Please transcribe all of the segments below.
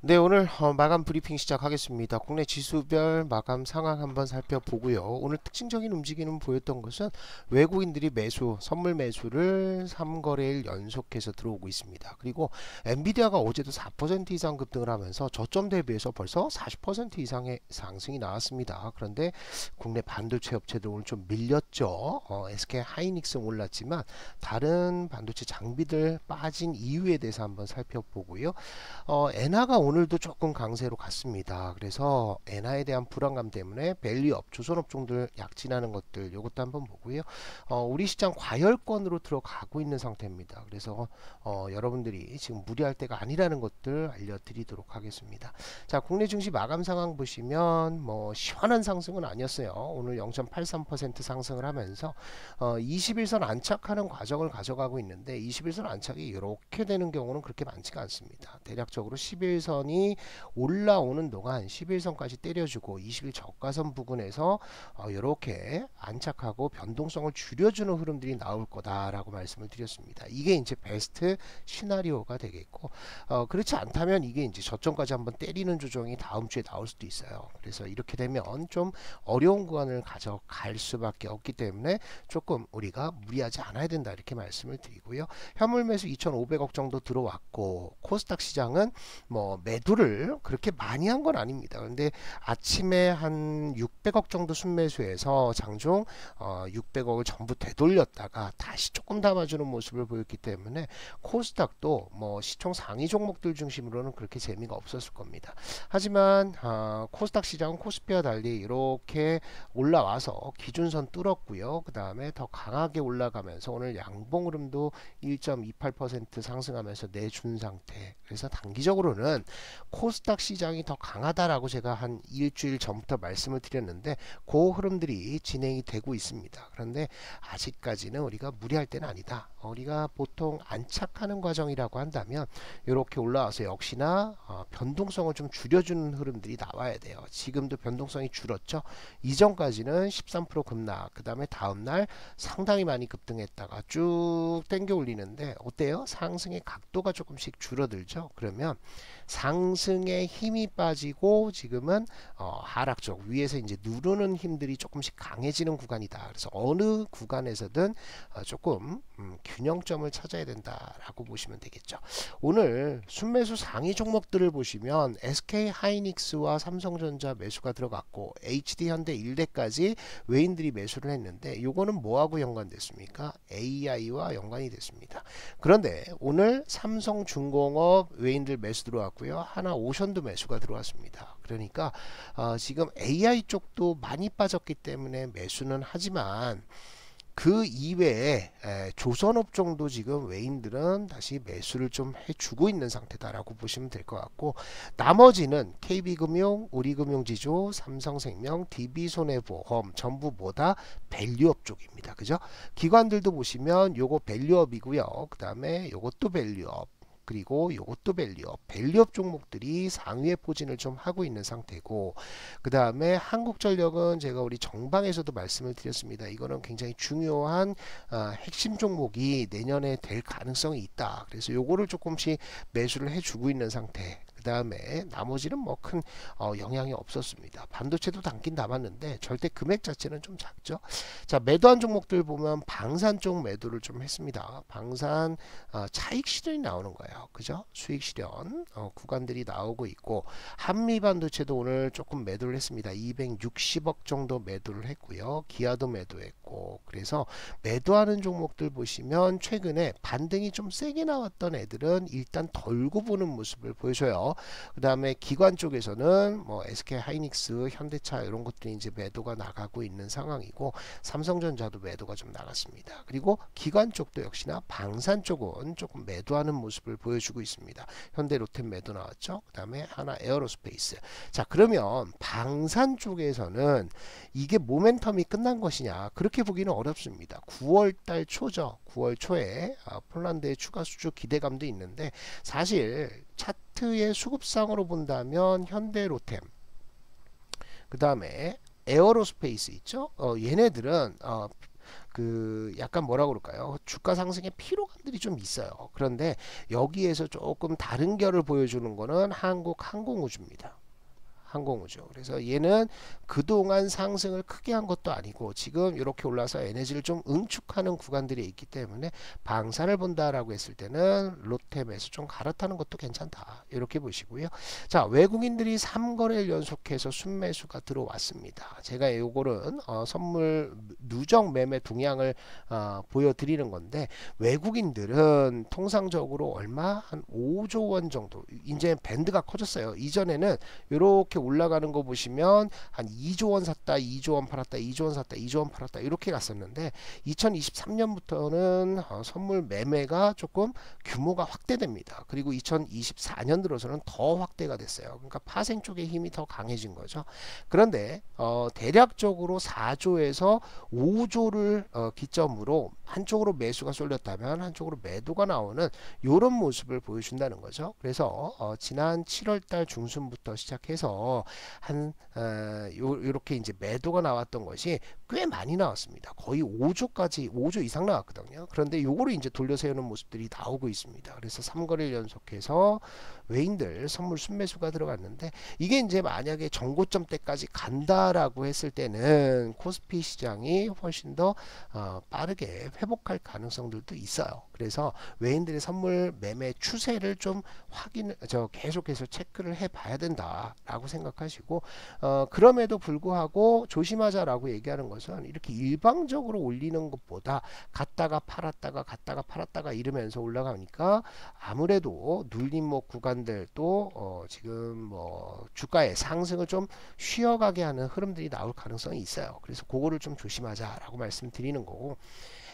네, 오늘 마감 브리핑 시작하겠습니다. 국내 지수별 마감 상황 한번 살펴보고요. 오늘 특징적인 움직임을 보였던 것은 외국인들이 매수, 선물 매수를 3거래일 연속해서 들어오고 있습니다. 그리고 엔비디아가 어제도 4% 이상 급등을 하면서 저점 대비해서 벌써 40% 이상의 상승이 나왔습니다. 그런데 국내 반도체 업체들 오늘 좀 밀렸죠. SK 하이닉스는 올랐지만 다른 반도체 장비들 빠진 이유에 대해서 한번 살펴보고요. 엔화가 오늘도 조금 강세로 갔습니다. 그래서 엔화에 대한 불안감 때문에 밸류업, 조선업종들 약진하는 것들 요것도 한번 보고요. 우리 시장 과열권으로 들어가고 있는 상태입니다. 그래서 여러분들이 지금 무리할 때가 아니라는 것들 알려드리도록 하겠습니다. 자, 국내 증시 마감 상황 보시면 뭐 시원한 상승은 아니었어요. 오늘 0.83% 상승을 하면서 21선 안착하는 과정을 가져가고 있는데 21선 안착이 이렇게 되는 경우는 그렇게 많지가 않습니다. 대략적으로 11선이 올라오는 동안 11선까지 때려주고 20일 저가선 부근에서 이렇게 안착하고 변동성을 줄여주는 흐름들이 나올 거다라고 말씀을 드렸습니다. 이게 이제 베스트 시나리오가 되겠고 그렇지 않다면 이게 이제 저점까지 한번 때리는 조정이 다음 주에 나올 수도 있어요. 그래서 이렇게 되면 좀 어려운 구간을 가져갈 수밖에 없기 때문에 조금 우리가 무리하지 않아야 된다 이렇게 말씀을 드리고요. 현물 매수 2,500억 정도 들어왔고 코스닥 시장은 뭐 매도를 그렇게 많이 한 건 아닙니다. 그런데 아침에 한 600억 정도 순매수해서 장중 600억을 전부 되돌렸다가 다시 조금 담아주는 모습을 보였기 때문에 코스닥도 뭐 시총 상위 종목들 중심으로는 그렇게 재미가 없었을 겁니다. 하지만 코스닥 시장은 코스피와 달리 이렇게 올라와서 기준선 뚫었고요. 그 다음에 더 강하게 올라가면서 오늘 양봉 흐름도 1.28% 상승하면서 내준 상태. 그래서 단기적으로는 코스닥 시장이 더 강하다라고 제가 한 일주일 전부터 말씀을 드렸는데 그 흐름들이 진행이 되고 있습니다. 그런데 아직까지는 우리가 무리할 때는 아니다. 우리가 보통 안착하는 과정이라고 한다면 이렇게 올라와서 역시나 변동성을 좀 줄여주는 흐름들이 나와야 돼요. 지금도 변동성이 줄었죠. 이전까지는 13% 급락, 그 다음에 다음날 상당히 많이 급등했다가 쭉 땡겨 올리는데 어때요? 상승의 각도가 조금씩 줄어들죠. 그러면 상승의 힘이 빠지고 지금은 하락 쪽 위에서 이제 누르는 힘들이 조금씩 강해지는 구간이다. 그래서 어느 구간에서든 조금 균형점을 찾아야 된다라고 보시면 되겠죠. 오늘 순매수 상위 종목들을 보시면 SK 하이닉스와 삼성전자 매수가 들어갔고 HD 현대 일대까지 외인들이 매수를 했는데 요거는 뭐하고 연관됐습니까? AI와 연관이 됐습니다. 그런데 오늘 삼성중공업 외인들 매수 들어왔고요. 하나 오션도 매수가 들어왔습니다. 그러니까 지금 AI 쪽도 많이 빠졌기 때문에 매수는 하지만 그 이외에 조선업종도 지금 외인들은 다시 매수를 좀 해주고 있는 상태다라고 보시면 될 것 같고 나머지는 KB금융, 우리금융지주, 삼성생명, DB손해보험 전부 뭐다 밸류업 쪽입니다. 그죠? 기관들도 보시면 요거 밸류업이고요. 그 다음에 요것도 밸류업. 그리고 요것도 밸류업 종목들이 상위의 포진을 좀 하고 있는 상태고 그 다음에 한국전력은 제가 우리 정방에서도 말씀을 드렸습니다. 이거는 굉장히 중요한 핵심 종목이 내년에 될 가능성이 있다. 그래서 요거를 조금씩 매수를 해주고 있는 상태. 그 다음에 나머지는 뭐 큰 영향이 없었습니다. 반도체도 담긴 담았는데 절대 금액 자체는 좀 작죠. 자, 매도한 종목들 보면 방산 쪽 매도를 좀 했습니다. 방산 차익 실현이 나오는 거예요. 그죠? 수익 실현 구간들이 나오고 있고 한미 반도체도 오늘 조금 매도를 했습니다. 260억 정도 매도를 했고요. 기아도 매도했고 그래서 매도하는 종목들 보시면 최근에 반등이 좀 세게 나왔던 애들은 일단 덜고 보는 모습을 보여줘요. 그 다음에 기관 쪽에서는 뭐 SK 하이닉스, 현대차 이런 것들이 이제 매도가 나가고 있는 상황이고 삼성전자도 매도가 좀 나갔습니다. 그리고 기관 쪽도 역시나 방산 쪽은 조금 매도하는 모습을 보여주고 있습니다. 현대 로템 매도 나왔죠. 그 다음에 하나 에어로스페이스. 자, 그러면 방산 쪽에서는 이게 모멘텀이 끝난 것이냐 그렇게 보기는 어렵습니다. 9월달 초죠. 9월 초에 폴란드의 추가 수주 기대감도 있는데 사실 차트의 수급상으로 본다면 현대 로템 그 다음에 에어로스페이스 있죠. 얘네들은 그 약간 뭐라 그럴까요? 주가 상승의 피로감이 흐름들이 좀 있어요. 그런데 여기에서 조금 다른 결을 보여주는 거는 한국항공우주입니다. 항공우주. 그래서 얘는 그동안 상승을 크게 한 것도 아니고 지금 이렇게 올라서 에너지를 좀 응축하는 구간들이 있기 때문에 방사를 본다라고 했을 때는 롯데 매수 좀 갈아타는 것도 괜찮다. 이렇게 보시고요. 자, 외국인들이 3거래일 연속해서 순매수가 들어왔습니다. 제가 요거는 선물 누적 매매 동향을 보여드리는 건데, 외국인들은 통상적으로 얼마? 한 5조 원 정도. 이제 밴드가 커졌어요. 이전에는 이렇게 올라가는 거 보시면 한 2조 원 샀다, 2조 원 팔았다, 2조 원 샀다, 2조 원 팔았다 이렇게 갔었는데 2023년부터는 선물 매매가 조금 규모가 확대됩니다. 그리고 2024년 들어서는 더 확대가 됐어요. 그러니까 파생 쪽의 힘이 더 강해진 거죠. 그런데 대략적으로 4조에서 5조를 기점으로 한쪽으로 매수가 쏠렸다면 한쪽으로 매도가 나오는 이런 모습을 보여준다는 거죠. 그래서 지난 7월달 중순부터 시작해서 요렇게 이제 매도가 나왔던 것이 꽤 많이 나왔습니다. 거의 5조 이상 나왔거든요. 그런데 요거를 이제 돌려세우는 모습들이 나오고 있습니다. 그래서 3거래일 연속해서 외인들 선물 순매수가 들어갔는데, 이게 이제 만약에 정고점 때까지 간다라고 했을 때는 코스피 시장이 훨씬 더 빠르게 회복할 가능성들도 있어요. 그래서 외인들의 선물 매매 추세를 좀 계속해서 체크를 해봐야 된다라고 생각하시고, 그럼에도 불구하고 조심하자라고 얘기하는 것은 이렇게 일방적으로 올리는 것보다 갔다가 팔았다가 이러면서 올라가니까 아무래도 눌림목 구간들 또 지금 뭐 주가의 상승을 좀 쉬어가게 하는 흐름들이 나올 가능성이 있어요. 그래서 그거를 좀 조심하자라고 말씀드리는 거고,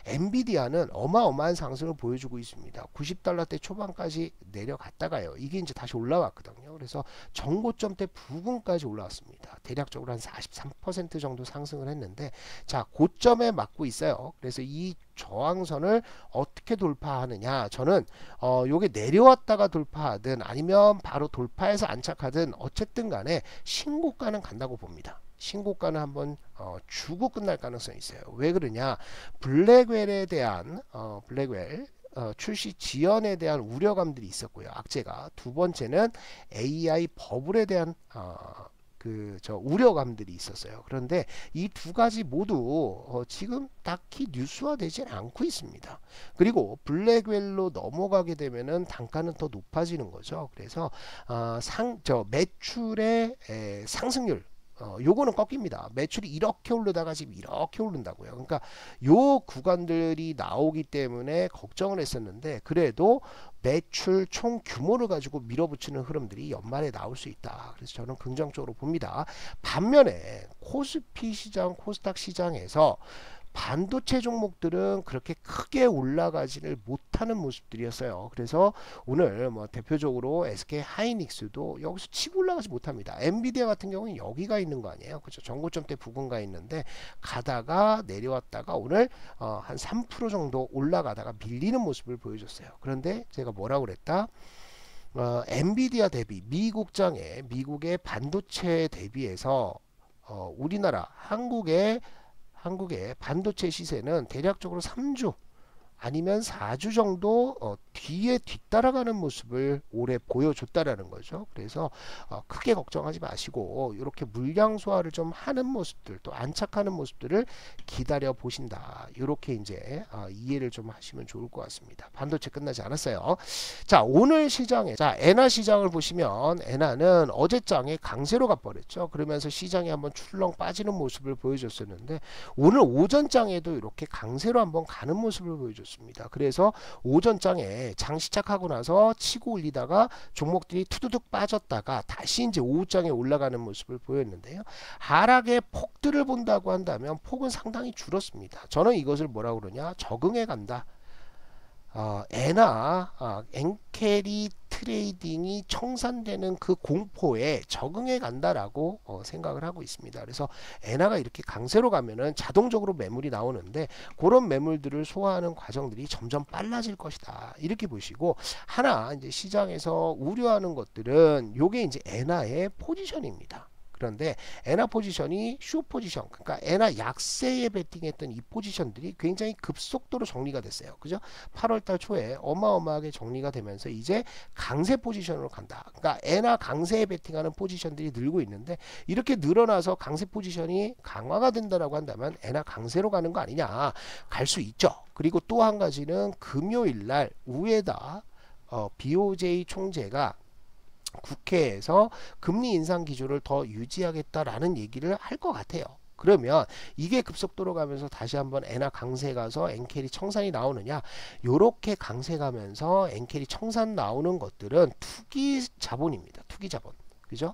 엔비디아는 어마어마한 상승을 보여주고 있습니다. 90달러대 초반까지 내려갔다가요, 이게 이제 다시 올라왔거든요. 그래서 정고점대 부근까지 올라왔습니다. 대략적으로 한 43% 정도 상승을 했는데, 자, 고점에 맞고 있어요. 그래서 이 저항선을 어떻게 돌파하느냐, 저는 요게 내려왔다가 돌파하든 아니면 바로 돌파해서 안착하든 어쨌든 간에 신고가는 간다고 봅니다. 신고가는 한번 주고 끝날 가능성이 있어요. 왜 그러냐, 블랙웰에 대한 블랙웰 출시 지연에 대한 우려감들이 있었고요, 악재가. 두 번째는 AI 버블에 대한 우려감들이 있었어요. 그런데 이 두 가지 모두 지금 딱히 뉴스화되지 않고 있습니다. 그리고 블랙웰로 넘어가게 되면은 단가는 더 높아지는 거죠. 그래서 매출의 상승률, 요거는 꺾입니다. 매출이 이렇게 오르다가 지금 이렇게 오른다고요. 그러니까 요 구간들이 나오기 때문에 걱정을 했었는데, 그래도 매출 총 규모를 가지고 밀어붙이는 흐름들이 연말에 나올 수 있다. 그래서 저는 긍정적으로 봅니다. 반면에 코스피 시장, 코스닥 시장에서 반도체 종목들은 그렇게 크게 올라가지를 못하는 모습들이었어요. 그래서 오늘 뭐 대표적으로 SK 하이닉스도 여기서 치고 올라가지 못합니다. 엔비디아 같은 경우는 여기가 있는 거 아니에요. 그렇죠. 정고점대 부근가 있는데 가다가 내려왔다가 오늘 한 3% 정도 올라가다가 밀리는 모습을 보여줬어요. 그런데 제가 뭐라고 그랬다? 엔비디아 대비 미국의 반도체 대비해서 우리나라 한국의 반도체 시세는 대략적으로 3주 아니면 4주 정도 뒤에 뒤따라가는 모습을 올해 보여줬다라는 거죠. 그래서 크게 걱정하지 마시고 이렇게 물량 소화를 좀 하는 모습들, 또 안착하는 모습들을 기다려 보신다. 이렇게 이제 이해를 좀 하시면 좋을 것 같습니다. 반도체 끝나지 않았어요. 자, 오늘 시장에 엔화 시장을 보시면 엔화는 어제장에 강세로 가버렸죠. 그러면서 시장이 한번 출렁 빠지는 모습을 보여줬었는데, 오늘 오전장에도 이렇게 강세로 한번 가는 모습을 보여줬습니다. 그래서 오전장에 장 시작하고 나서 치고 올리다가 종목들이 투두둑 빠졌다가 다시 이제 오후장에 올라가는 모습을 보였는데요. 하락의 폭들을 본다고 한다면 폭은 상당히 줄었습니다. 저는 이것을 뭐라고 그러냐, 적응해 간다. 엔캐리 트레이딩이 청산되는 그 공포에 적응해 간다라고 생각을 하고 있습니다. 그래서 엔화가 이렇게 강세로 가면은 자동적으로 매물이 나오는데, 그런 매물들을 소화하는 과정들이 점점 빨라질 것이다. 이렇게 보시고, 하나 이제 시장에서 우려하는 것들은 요게 이제 엔화의 포지션입니다. 그런데 엔화 포지션이 숏 포지션, 그러니까 엔화 약세에 베팅했던 이 포지션들이 굉장히 급속도로 정리가 됐어요. 그죠? 8월달 초에 어마어마하게 정리가 되면서 이제 강세 포지션으로 간다. 그러니까 엔화 강세에 베팅하는 포지션들이 늘고 있는데, 이렇게 늘어나서 강세 포지션이 강화가 된다라고 한다면 엔화 강세로 가는 거 아니냐, 갈 수 있죠. 그리고 또 한 가지는 금요일날 우에다 BOJ 총재가 국회에서 금리 인상 기조를 더 유지하겠다라는 얘기를 할 것 같아요. 그러면 이게 급속도로 가면서 다시 한번 엔화 강세 가서 엔캐리 청산이 나오느냐, 요렇게 강세 가면서 엔캐리 청산 나오는 것들은 투기 자본입니다. 투기 자본. 그죠?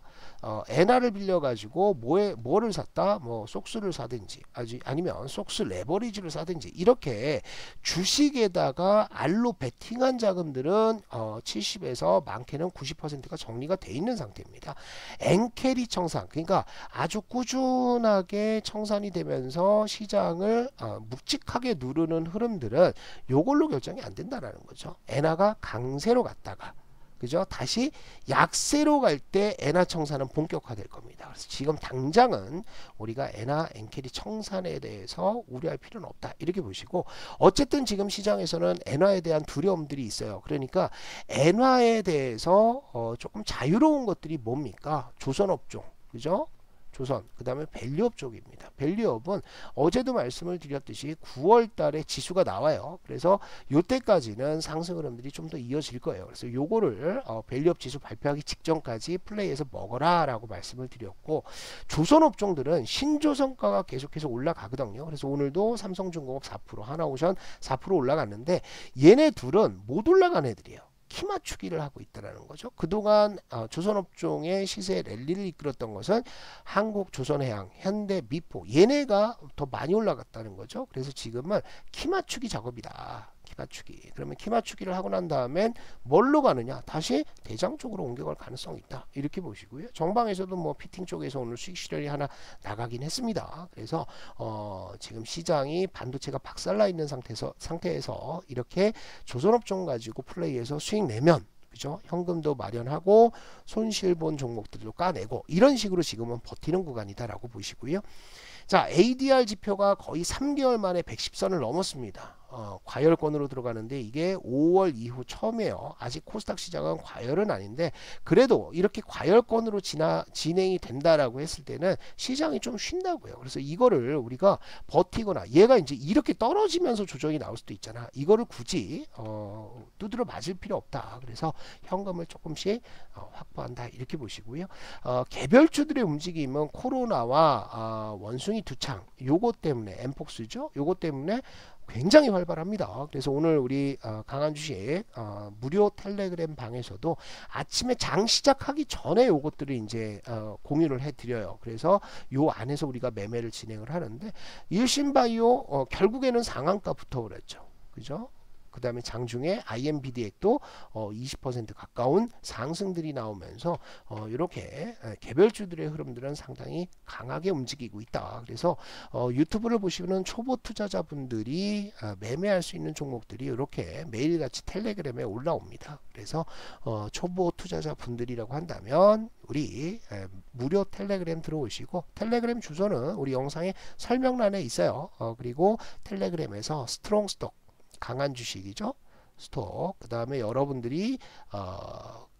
엔화를 빌려 가지고 뭐를 샀다? 뭐 속수를 사든지 아니면 속수 레버리지를 사든지, 이렇게 주식에다가 알로 베팅한 자금들은 70에서 많게는 90%가 정리가 돼 있는 상태입니다. 엔캐리 청산, 그러니까 아주 꾸준하게 청산이 되면서 시장을 묵직하게 누르는 흐름들은 요걸로 결정이 안 된다라는 거죠. 엔화가 강세로 갔다가, 그죠? 다시 약세로 갈 때 엔화 청산은 본격화될 겁니다. 그래서 지금 당장은 우리가 엔화 엔캐리 청산에 대해서 우려할 필요는 없다, 이렇게 보시고, 어쨌든 지금 시장에서는 엔화에 대한 두려움들이 있어요. 그러니까 엔화에 대해서 조금 자유로운 것들이 뭡니까? 조선업종, 그죠? 조선, 그 다음에 밸류업 쪽입니다. 밸류업은 어제도 말씀을 드렸듯이 9월 달에 지수가 나와요. 그래서 요때까지는 상승 흐름들이 좀 더 이어질 거예요. 그래서 요거를 밸류업 지수 발표하기 직전까지 플레이해서 먹어라 라고 말씀을 드렸고, 조선 업종들은 신조선가가 계속해서 올라가거든요. 그래서 오늘도 삼성중공업 4%, 하나오션 4% 올라갔는데, 얘네 둘은 못 올라간 애들이에요. 키 맞추기를 하고 있다는 거죠. 그동안 조선업종의 시세 랠리를 이끌었던 것은 한국조선해양, 현대미포, 얘네가 더 많이 올라갔다는 거죠. 그래서 지금은 키 맞추기 작업이다. 키 맞추기. 그러면 키 맞추기를 하고 난 다음엔 뭘로 가느냐? 다시 대장 쪽으로 옮겨갈 가능성이 있다, 이렇게 보시고요. 정방에서도 뭐 피팅 쪽에서 오늘 수익 실현이 하나 나가긴 했습니다. 그래서 지금 시장이 반도체가 박살나 있는 상태에서 이렇게 조선업종 가지고 플레이해서 수익 내면, 그죠? 현금도 마련하고 손실 본 종목들도 까내고, 이런 식으로 지금은 버티는 구간이다라고 보시고요. 자, ADR 지표가 거의 3개월 만에 110선을 넘었습니다. 과열권으로 들어가는데 이게 5월 이후 처음이에요. 아직 코스닥 시장은 과열은 아닌데, 그래도 이렇게 과열권으로 진행이 된다라고 했을 때는 시장이 좀 쉰다고요. 그래서 이거를 우리가 버티거나, 얘가 이제 이렇게 떨어지면서 조정이 나올 수도 있잖아. 이거를 굳이 두드려 맞을 필요 없다. 그래서 현금을 조금씩 확보한다, 이렇게 보시고요. 개별주들의 움직임은 코로나와 원숭이 두창, 요거 때문에, 엠폭스죠, 요거 때문에 굉장히 활발합니다. 그래서 오늘 우리 강한 주식 무료 텔레그램 방에서도 아침에 장 시작하기 전에 요것들을 이제 공유를 해드려요. 그래서 요 안에서 우리가 매매를 진행을 하는데, 일신바이오 결국에는 상한가부터 그랬죠. 그죠? 그 다음에 장중에 IMBD액도 20% 가까운 상승들이 나오면서 이렇게 개별주들의 흐름들은 상당히 강하게 움직이고 있다. 그래서 유튜브를 보시면 초보 투자자분들이 매매할 수 있는 종목들이 이렇게 매일같이 텔레그램에 올라옵니다. 그래서 초보 투자자분들이라고 한다면 우리 무료 텔레그램 들어오시고, 텔레그램 주소는 우리 영상의 설명란에 있어요. 그리고 텔레그램에서 스트롱 스톡, 강한 주식이죠, 스톡, 그 다음에 여러분들이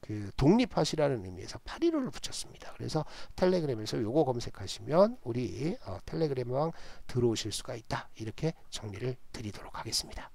그 독립하시라는 의미에서 815를 붙였습니다. 그래서 텔레그램에서 요거 검색하시면 우리 텔레그램왕 들어오실 수가 있다, 이렇게 정리를 드리도록 하겠습니다.